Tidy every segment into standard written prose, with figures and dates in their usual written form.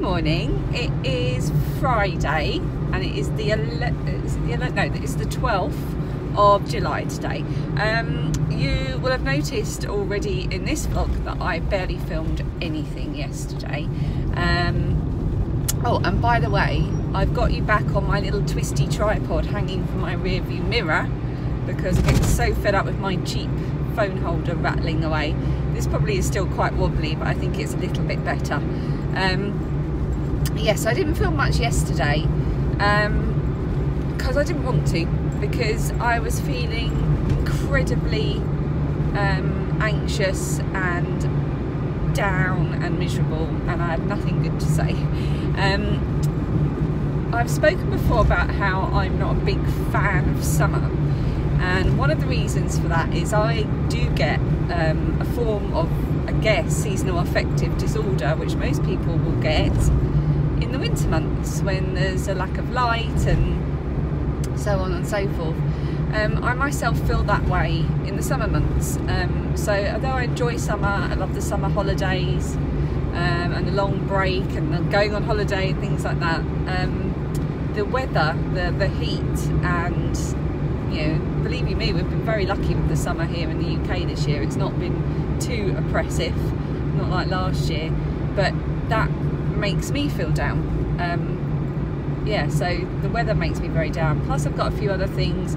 Good morning. It is Friday and it is it's the 12th of July today. You will have noticed already in this vlog that I barely filmed anything yesterday. Oh, and by the way, I've got you back on my little twisty tripod hanging from my rear view mirror because I get so fed up with my cheap phone holder rattling away. This probably is still quite wobbly, but I think it's a little bit better. Yes, I didn't film much yesterday because I didn't want to, because I was feeling incredibly anxious and down and miserable, and I had nothing good to say. I've spoken before about how I'm not a big fan of summer, and one of the reasons for that is I do get a form of, I guess, seasonal affective disorder, which most people will get in the winter months when there's a lack of light and so on and so forth. I myself feel that way in the summer months. So although I enjoy summer, I love the summer holidays and the long break and going on holiday and things like that, the weather, the heat, and you know, believe you me, we've been very lucky with the summer here in the UK this year. It's not been too oppressive, not like last year, but that makes me feel down. Yeah, so the weather makes me very down. Plus I've got a few other things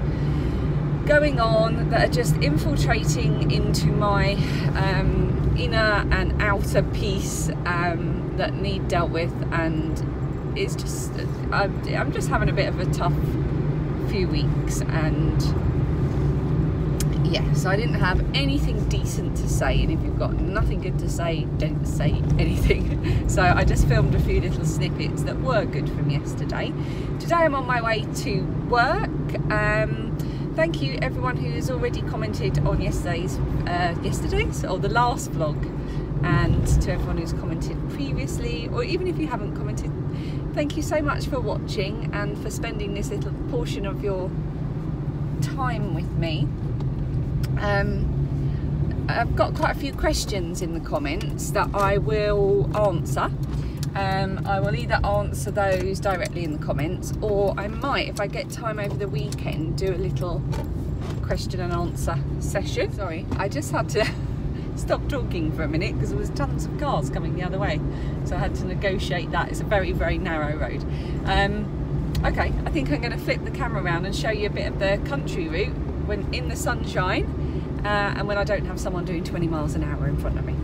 going on that are just infiltrating into my inner and outer peace that need dealt with, and it's just, I'm just having a bit of a tough few weeks, and yeah, so I didn't have anything decent to say, and if you've got nothing good to say, don't say anything. So I just filmed a few little snippets that were good from yesterday. Today I'm on my way to work. Thank you everyone who has already commented on yesterday's or the last vlog, and to everyone who's commented previously, or even if you haven't commented, thank you so much for watching and for spending this little portion of your time with me. I've got quite a few questions in the comments that I will answer. I will either answer those directly in the comments, or I might, if I get time over the weekend, do a little question and answer session. Sorry, I just had to stop talking for a minute because there was tons of cars coming the other way, so I had to negotiate that. It's a very, very narrow road. Okay, I think I'm going to flip the camera around and show you a bit of the country route when in the sunshine and when I don't have someone doing 20 miles an hour in front of me.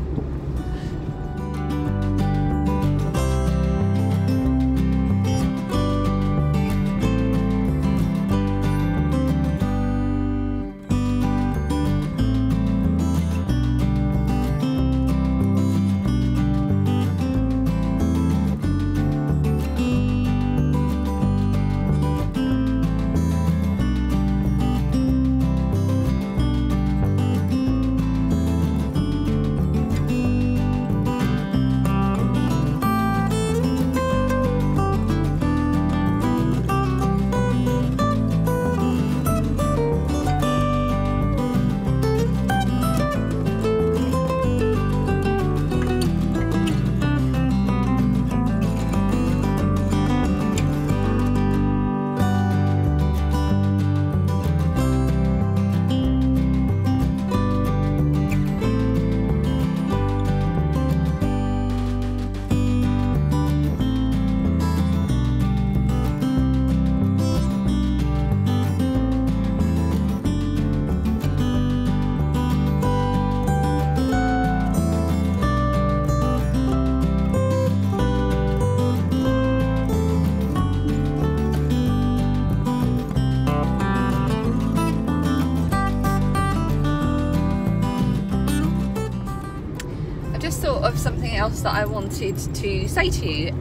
Thought of something else that I wanted to say to you.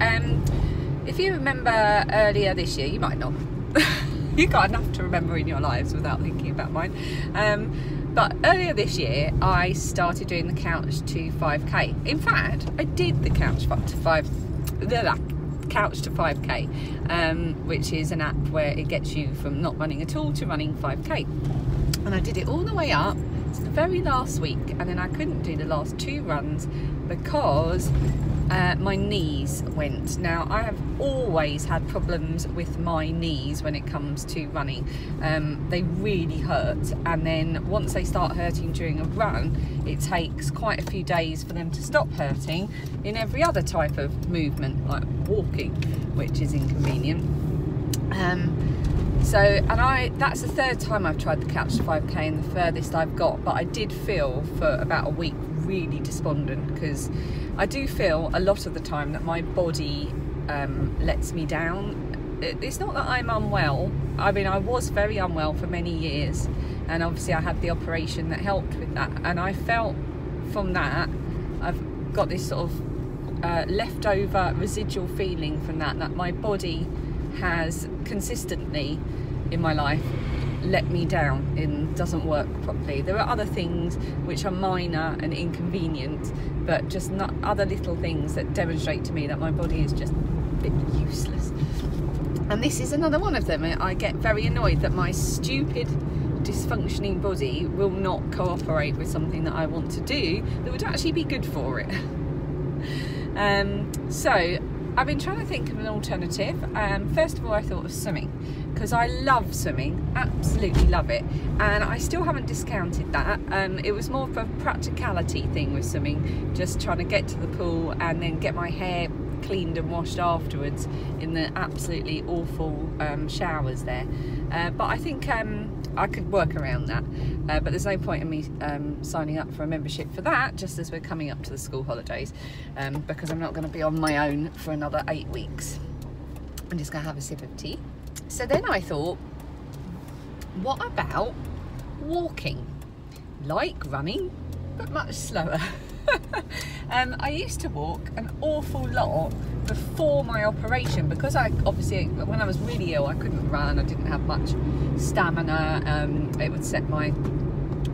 If you remember earlier this year, you might not, you got enough to remember in your lives without thinking about mine, but earlier this year I started doing the couch to 5k. In fact, I did the couch to 5k, which is an app where it gets you from not running at all to running 5k, and I did it all the way up to the very last week, and then I couldn't do the last 2 runs because my knees went. Now, I have always had problems with my knees when it comes to running. They really hurt, and then once they start hurting during a run, it takes quite a few days for them to stop hurting in every other type of movement, like walking, which is inconvenient. That's the 3rd time I've tried the Couch to 5K and the furthest I've got, but I did feel for about a week really despondent, because I do feel a lot of the time that my body lets me down. It's not that I'm unwell. I mean, I was very unwell for many years, and obviously I had the operation that helped with that, and I felt from that I've got this sort of leftover residual feeling from that my body has consistently in my life let me down and doesn't work properly. There are other things which are minor and inconvenient, but just not other little things that demonstrate to me that my body is just a bit useless. And this is another one of them. I get very annoyed that my stupid dysfunctioning body will not cooperate with something that I want to do that would actually be good for it. So I've been trying to think of an alternative. First of all, I thought of swimming, because I love swimming, absolutely love it, and I still haven't discounted that. It was more of a practicality thing with swimming, just trying to get to the pool and then get my hair cleaned and washed afterwards in the absolutely awful showers there. But I think I could work around that, but there's no point in me signing up for a membership for that just as we're coming up to the school holidays, because I'm not going to be on my own for another 8 weeks. I'm just going to have a sip of tea. So then I thought, what about walking? Like running, but much slower. I used to walk an awful lot before my operation, because obviously when I was really ill I couldn't run, I didn't have much stamina, it would set my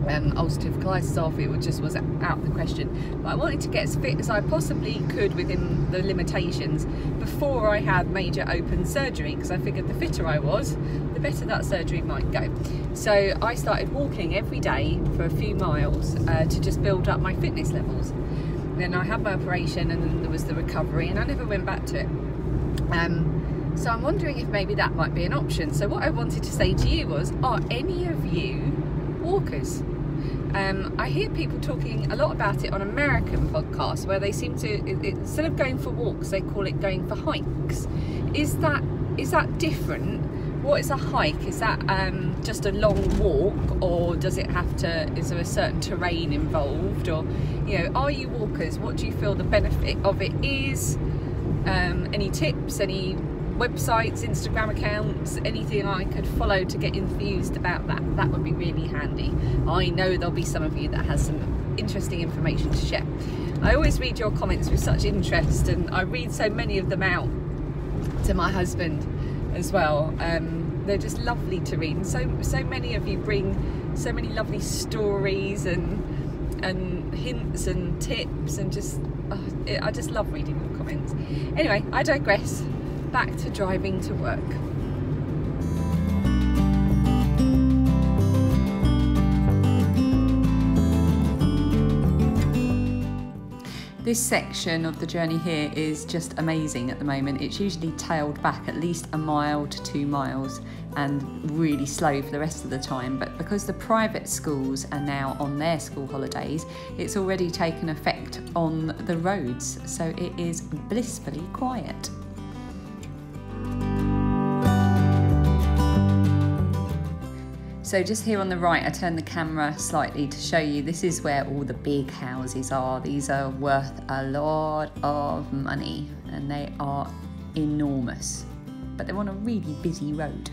ulcerative colitis off, it just was out of the question. But I wanted to get as fit as I possibly could within the limitations before I had major open surgery, because I figured the fitter I was, the better that surgery might go. So I started walking every day for a few miles to just build up my fitness levels. Then I had my operation, and then there was the recovery, and I never went back to it. So I'm wondering if maybe that might be an option. So what I wanted to say to you was, are any of you walkers? I hear people talking a lot about it on American podcasts, where they seem to, instead of going for walks, they call it going for hikes. Is that different? What is a hike? Is that just a long walk, or does it have to, is there a certain terrain involved? Or, you know, are you walkers? What do you feel the benefit of it is? Any tips, any websites, Instagram accounts, anything I could follow to get infused about that would be really handy. I know there'll be some of you that has some interesting information to share. I always read your comments with such interest, and I read so many of them out to my husband as well. They're just lovely to read, and so many of you bring so many lovely stories and hints and tips, and just I just love reading your comments. Anyway, I digress. Back to driving to work. This section of the journey here is just amazing at the moment. It's usually tailed back at least 1 mile to 2 miles and really slow for the rest of the time, but because the private schools are now on their school holidays, it's already taken effect on the roads, so it is blissfully quiet. So just here on the right, I turned the camera slightly to show you, this is where all the big houses are. These are worth a lot of money, and they are enormous, but they're on a really busy road.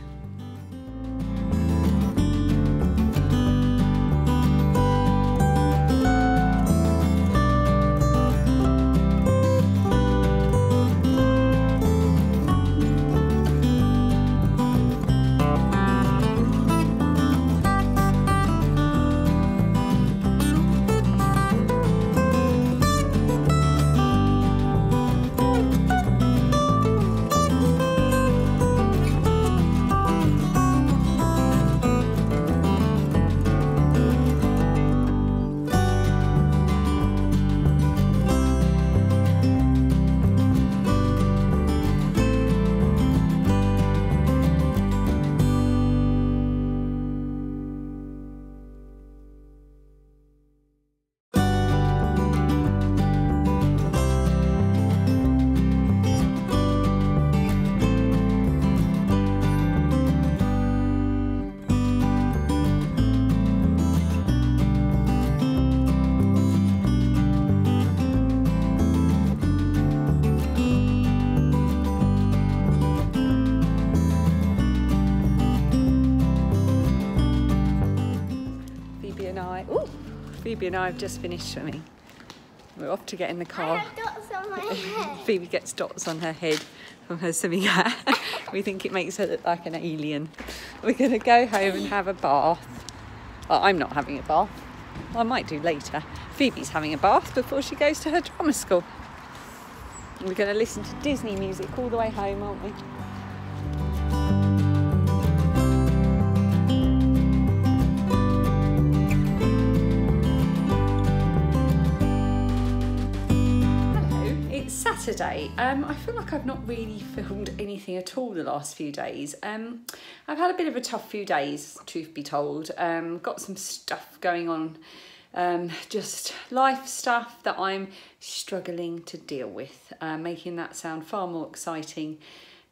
Phoebe and I have just finished swimming. We're off to get in the car. I have dots on my head. Phoebe gets dots on her head from her swimming hat. We think it makes her look like an alien. We're going to go home and have a bath. Well, I'm not having a bath. Well, I might do later. Phoebe's having a bath before she goes to her drama school. We're going to listen to Disney music all the way home, aren't we? Saturday. I feel like I've not really filmed anything at all the last few days. I've had a bit of a tough few days, truth be told. Got some stuff going on, just life stuff that I'm struggling to deal with, making that sound far more exciting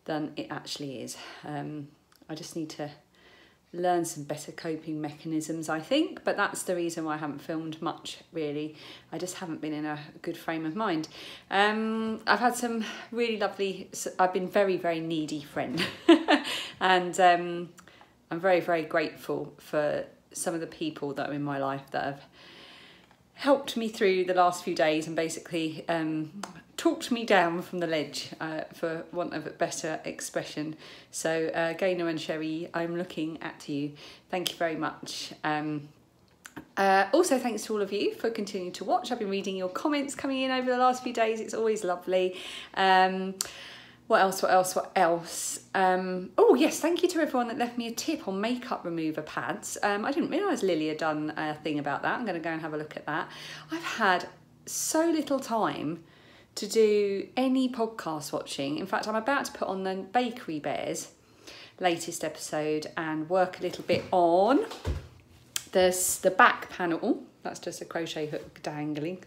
than it actually is. I just need to learn some better coping mechanisms, I think, but that's the reason why I haven't filmed much, really. I just haven't been in a good frame of mind. I've had some really lovely, I've been very, very needy friend and I'm very, very grateful for some of the people that are in my life that have helped me through the last few days and basically talked me down from the ledge, for want of a better expression. So Gaynor and Sherry, I'm looking at you. Thank you very much. Also, thanks to all of you for continuing to watch. I've been reading your comments coming in over the last few days. It's always lovely. What else? Oh yes, thank you to everyone that left me a tip on makeup remover pads. I didn't realise Lily had done a thing about that. I'm going to go and have a look at that. I've had so little time to do any podcast watching. In fact, I'm about to put on the Bakery Bears latest episode and work a little bit on the back panel. That's just a crochet hook dangling.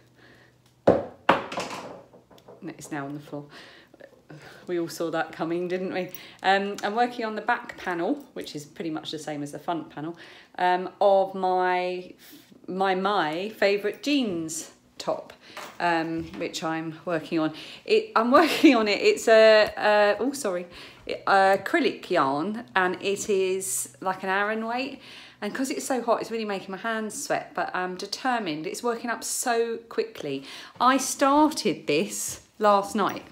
It's now on the floor. We all saw that coming, didn't we? I'm working on the back panel, which is pretty much the same as the front panel, of my favourite jeans top, which I'm working on. I'm working on it. It's acrylic yarn, and it is like an Aran weight. And because it's so hot, it's really making my hands sweat, but I'm determined. It's working up so quickly. I started this last night,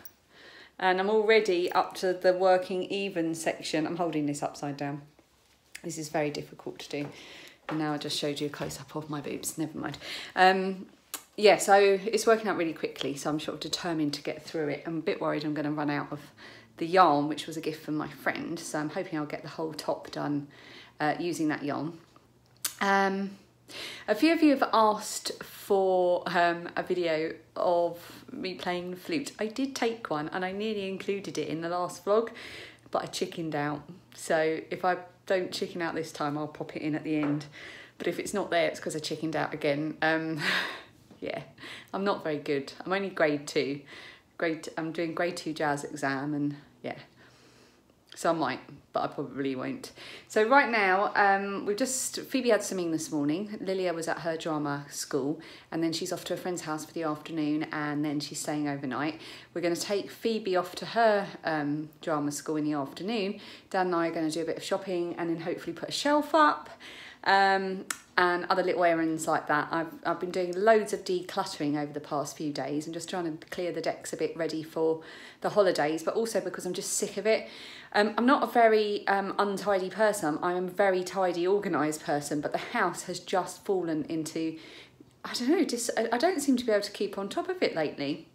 and I'm already up to the working even section. I'm holding this upside down. This is very difficult to do. And now I just showed you a close-up of my boobs. Never mind. Yeah, so it's working out really quickly, so I'm sort of determined to get through it. I'm a bit worried I'm going to run out of the yarn, which was a gift from my friend, so I'm hoping I'll get the whole top done using that yarn. A few of you have asked for a video of me playing the flute. I did take one, and I nearly included it in the last vlog, but I chickened out. So if I don't chicken out this time, I'll pop it in at the end. But if it's not there, it's because I chickened out again. Yeah, I'm not very good. I'm only grade 2. I'm doing grade 2 jazz exam, and yeah. So I might, but I probably won't. So right now, Phoebe had swimming this morning. Lilia was at her drama school, and then she's off to a friend's house for the afternoon, and then she's staying overnight. We're going to take Phoebe off to her drama school in the afternoon. Dan and I are going to do a bit of shopping, and then hopefully put a shelf up. And other little errands like that. I've been doing loads of decluttering over the past few days and just trying to clear the decks a bit ready for the holidays, but also because I'm just sick of it. I'm not a very untidy person. I'm a very tidy, organised person, but the house has just fallen into, I don't know, I don't seem to be able to keep on top of it lately.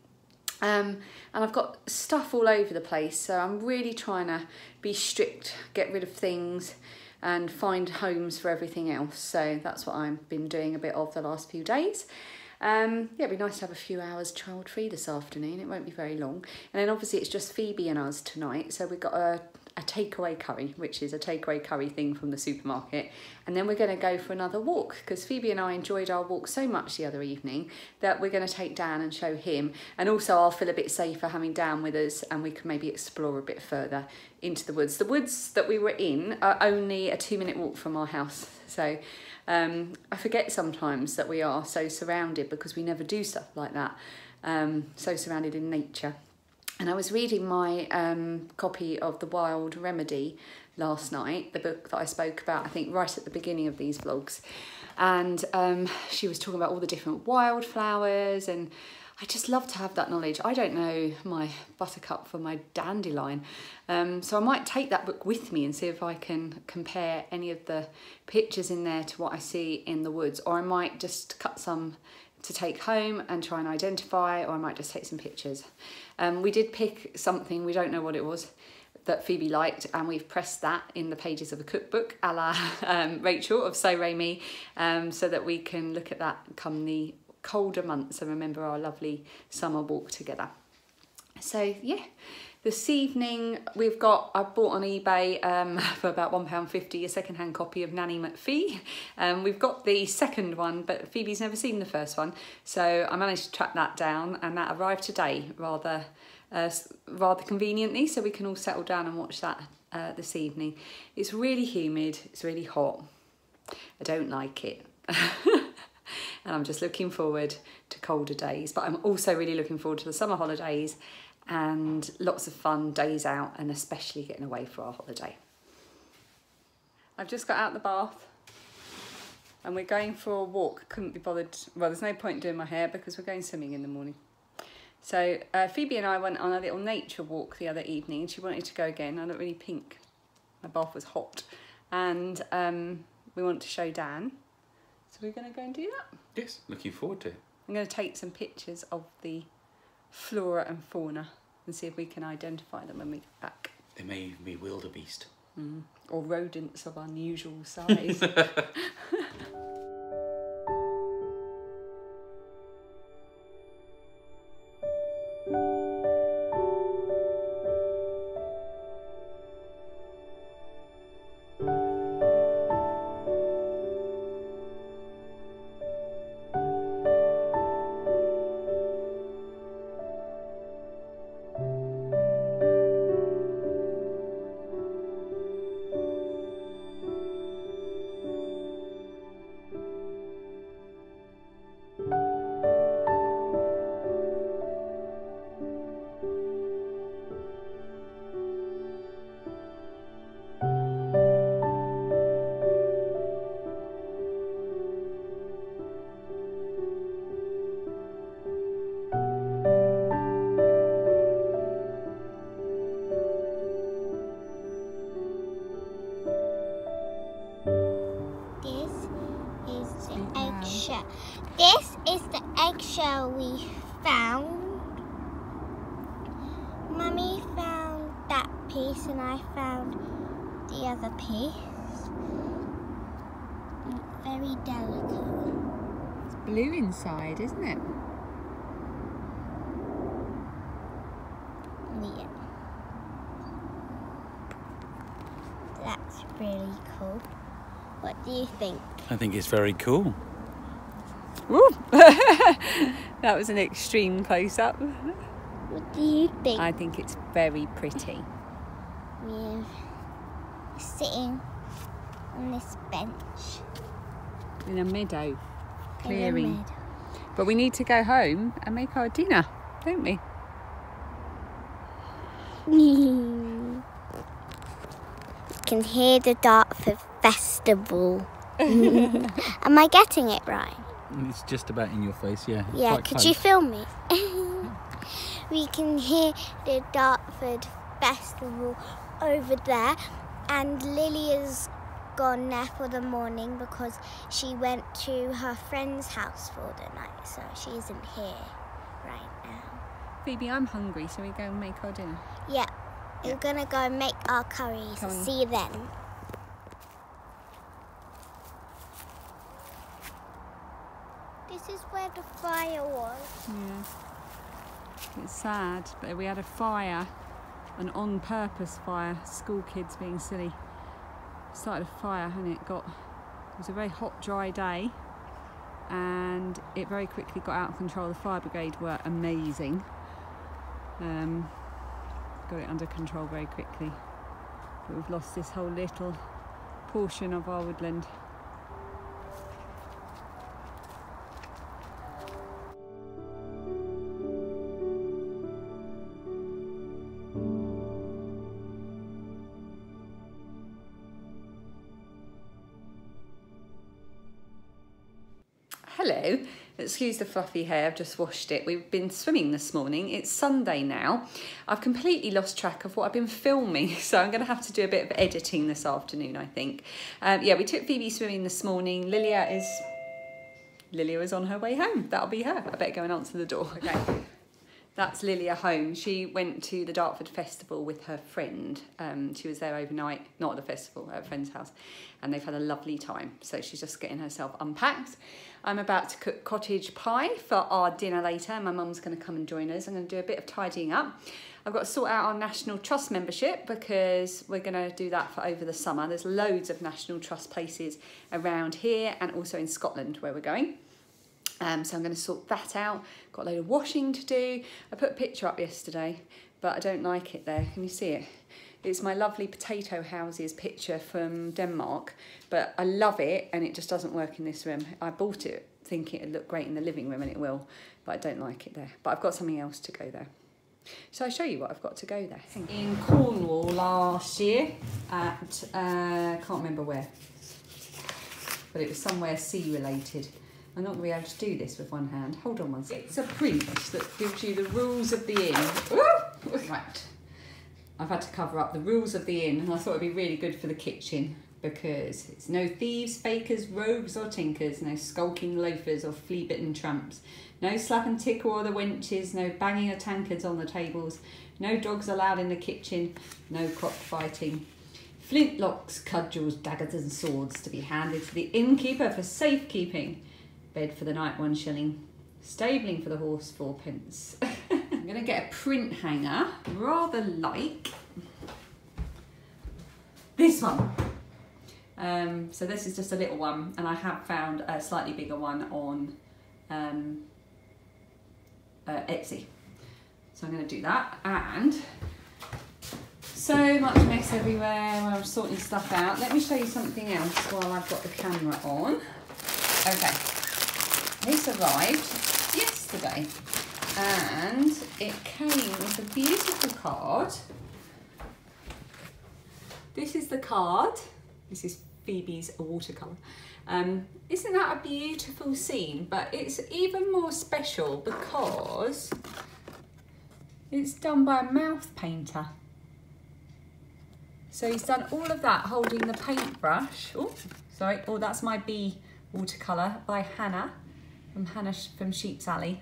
And I've got stuff all over the place, so I'm really trying to be strict, get rid of things, and find homes for everything else. So that's what I've been doing a bit of the last few days. Yeah, it'd be nice to have a few hours child free this afternoon. It won't be very long. And then obviously it's just Phoebe and us tonight. So we've got a takeaway curry, which is a takeaway curry thing from the supermarket. And then we're going to go for another walk, because Phoebe and I enjoyed our walk so much the other evening that we're going to take Dan and show him. And also I'll feel a bit safer having Dan with us, and we can maybe explore a bit further into the woods. The woods that we were in are only a 2-minute walk from our house. So I forget sometimes that we are so surrounded, because we never do stuff like that. So surrounded in nature. And I was reading my copy of The Wild Remedy last night, the book that I spoke about, I think, right at the beginning of these vlogs. and she was talking about all the different wildflowers, and I just love to have that knowledge. I don't know my buttercup from my dandelion, so I might take that book with me and see if I can compare any of the pictures in there to what I see in the woods, or I might just cut some to take home and try and identify, or I might just take some pictures. We did pick something, we don't know what it was, that Phoebe liked, and we've pressed that in the pages of a cookbook a la Rachel of So Ray Me, so that we can look at that come the colder months and remember our lovely summer walk together. So yeah, this evening I bought on eBay for about £1.50 a second-hand copy of Nanny McPhee. We've got the second one, but Phoebe's never seen the first one, so I managed to track that down, and that arrived today rather conveniently, so we can all settle down and watch that this evening. It's really humid, it's really hot, I don't like it. And I'm just looking forward to colder days, but I'm also really looking forward to the summer holidays and lots of fun days out, and especially getting away for our holiday. I've just got out the bath and we're going for a walk. Couldn't be bothered, well, there's no point doing my hair because we're going swimming in the morning. So Phoebe and I went on a little nature walk the other evening. She wanted to go again. I look really pink. My bath was hot. And we want to show Dan. So we're going to go and do that. Yes, looking forward to it. I'm going to take some pictures of the flora and fauna and see if we can identify them when we get back. They may even be wildebeest. Or rodents of unusual size. This is the eggshell we found. Mummy found that piece and I found the other piece. Very delicate. It's blue inside, isn't it? Yeah. That's really cool. What do you think? I think it's very cool. Woo! That was an extreme close-up. What do you think? I think it's very pretty. We're sitting on this bench. In a meadow, In clearing. a meadow. But we need to go home and make our dinner, don't we? You can hear the Dartford Festival. Am I getting it right? It's just about in your face, yeah. Yeah, Quite could close. you film me? We can hear the Dartford Festival over there, and Lily has gone there for the morning because she went to her friend's house for the night, so she isn't here right now. Phoebe, I'm hungry, so we go and make our dinner. Yeah, we're gonna go and make our curries. Come on. See you then. This is where the fire was. Yeah. It's sad, but we had a fire, an on-purpose fire, school kids being silly. Started a fire and it was a very hot, dry day, and it very quickly got out of control. The fire brigade were amazing. Got it under control very quickly. But we've lost this whole little portion of our woodland. hello. Excuse the fluffy hair, I've just washed it. We've been swimming this morning. It's Sunday now. I've completely lost track of what I've been filming, so I'm going to have to do a bit of editing this afternoon, I think. Yeah, we took Phoebe swimming this morning. Lilia is on her way home. That'll be her. I better go and answer the door. Okay. That's Lilia home. She went to the Dartford Festival with her friend. She was there overnight, not at the festival, at a friend's house, and they've had a lovely time. So she's just getting herself unpacked. I'm about to cook cottage pie for our dinner later. My mum's going to come and join us. I'm going to do a bit of tidying up. I've got to sort out our National Trust membership because we're going to do that for over the summer. There's loads of National Trust places around here and also in Scotland where we're going. So I'm going to sort that out. Got a load of washing to do. I put a picture up yesterday, but I don't like it there. Can you see it? It's my lovely potato houses picture from Denmark, but I love it and it just doesn't work in this room. I bought it thinking it'd look great in the living room and it will, but I don't like it there. But I've got something else to go there. So I'll show you what I've got to go there. In Cornwall last year at, can't remember where, but it was somewhere sea related. I'm not going to be able to do this with one hand. Hold on one second. It's a print that gives you the rules of the inn. Ooh! Right. I've had to cover up the rules of the inn and I thought it'd be really good for the kitchen because it's no thieves, fakers, rogues or tinkers, no skulking loafers or flea-bitten tramps, no slap and tickle or the wenches, no banging of tankards on the tables, no dogs allowed in the kitchen, no cockfighting. Flintlocks, cudgels, daggers and swords to be handed to the innkeeper for safekeeping. Bed for the night, 1 shilling. Stabling for the horse, 4p. I'm going to get a print hanger, rather like this one. So this is just a little one, and I have found a slightly bigger one on Etsy. So I'm going to do that, and so much mess everywhere when I'm sorting stuff out. Let me show you something else while I've got the camera on. Okay. This arrived yesterday and it came with a beautiful card. This is the card. This is Phoebe's watercolour. Isn't that a beautiful scene? But it's even more special because it's done by a mouth painter. So he's done all of that holding the paintbrush. Oh, sorry. Oh, that's my bee watercolour by Hannah. From Sheep's Alley.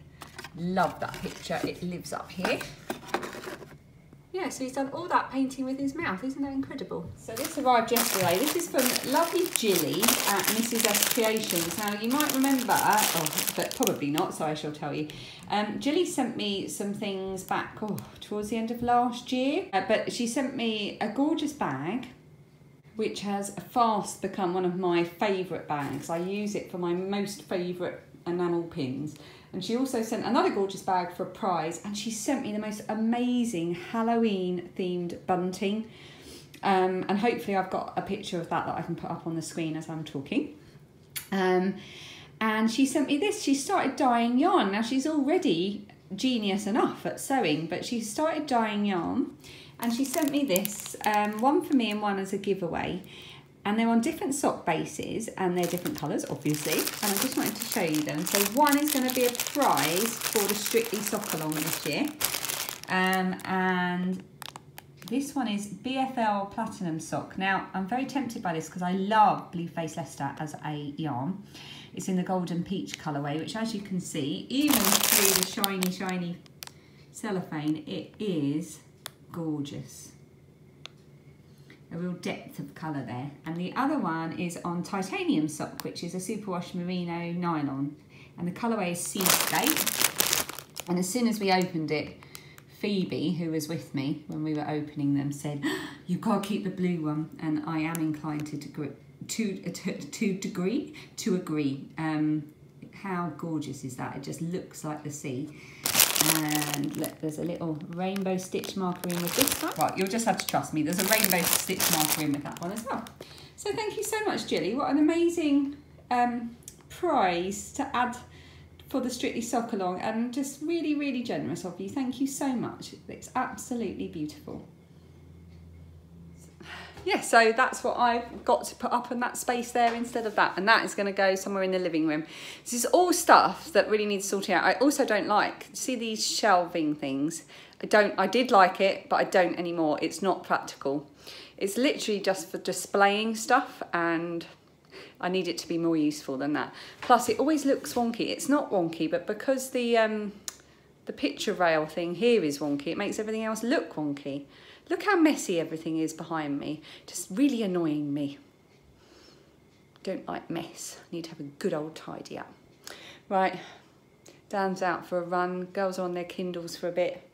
Love that picture, it lives up here. Yeah, so he's done all that painting with his mouth, isn't that incredible? So this arrived yesterday. This is from lovely Jilly at Mrs. S Creations. Now you might remember, but probably not, so I shall tell you. Jilly sent me some things back towards the end of last year, but she sent me a gorgeous bag which has fast become one of my favourite bags. I use it for my most favourite enamel pins. And she also sent another gorgeous bag for a prize, and she sent me the most amazing Halloween themed bunting. And hopefully I've got a picture of that I can put up on the screen as I'm talking. And she sent me this. She started dyeing yarn. Now she's already genius enough at sewing, but she started dyeing yarn, and she sent me this, one for me and one as a giveaway. And they're on different sock bases and they're different colours, obviously. And I just wanted to show you them. So one is going to be a prize for the Strictly Sock Along this year. And this one is BFL Platinum Sock. Now, I'm very tempted by this because I love Blueface Leicester as a yarn. It's in the Golden Peach colourway, which as you can see, even through the shiny, shiny cellophane, it is gorgeous. A real depth of colour there. And the other one is on Titanium Sock, which is a superwash merino nylon. And the colourway is Seascape. And as soon as we opened it, Phoebe, who was with me when we were opening them, said, "You've got to keep the blue one." And I am inclined to agree. How gorgeous is that? It just looks like the sea. And look, there's a little rainbow stitch marker in with this one. Right, you'll just have to trust me. There's a rainbow stitch marker in with that one as well. So thank you so much, Jilly. What an amazing prize to add for the Strictly Sock Along, and just really, really generous of you. Thank you so much. It's absolutely beautiful. yeah, so that's what I've got to put up in that space there instead of that, and that is going to go somewhere in the living room. This is all stuff that really needs sorting out. I also don't like, see these shelving things? I did like it, but I don't anymore. It's not practical. It's literally just for displaying stuff, and I need it to be more useful than that. Plus, it always looks wonky. It's not wonky, but because the picture rail thing here is wonky, it makes everything else look wonky. Look how messy everything is behind me. Just really annoying me. Don't like mess. Need to have a good old tidy up. Right, Dan's out for a run. Girls are on their Kindles for a bit.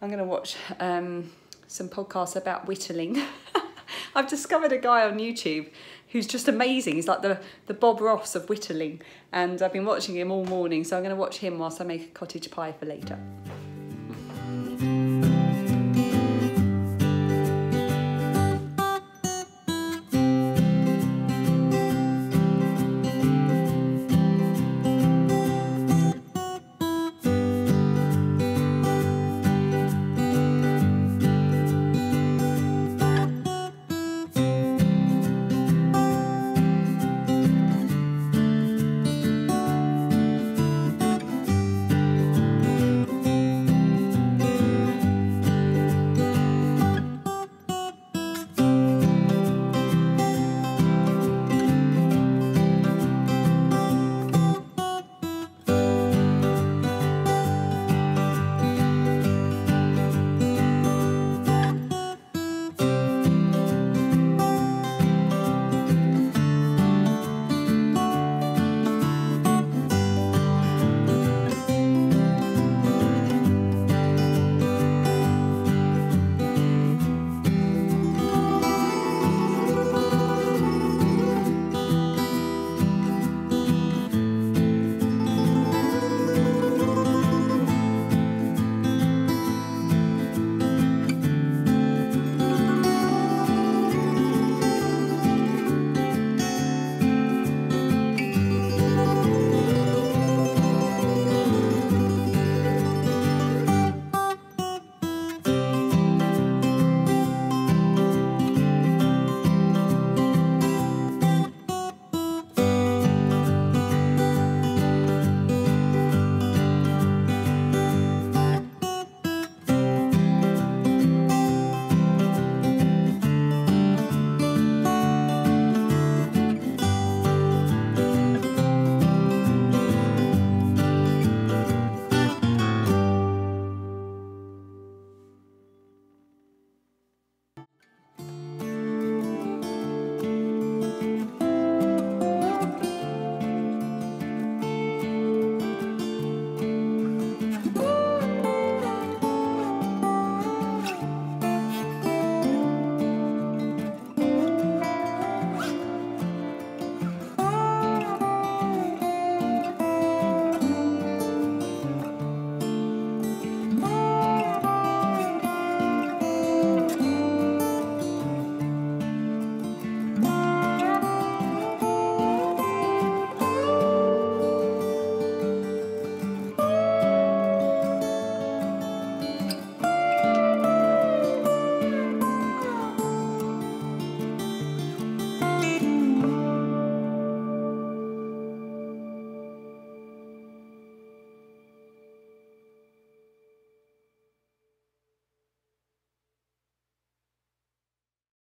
I'm going to watch some podcasts about whittling. I've discovered a guy on YouTube who's just amazing. He's like the Bob Ross of whittling. And I've been watching him all morning, so I'm going to watch him whilst I make a cottage pie for later.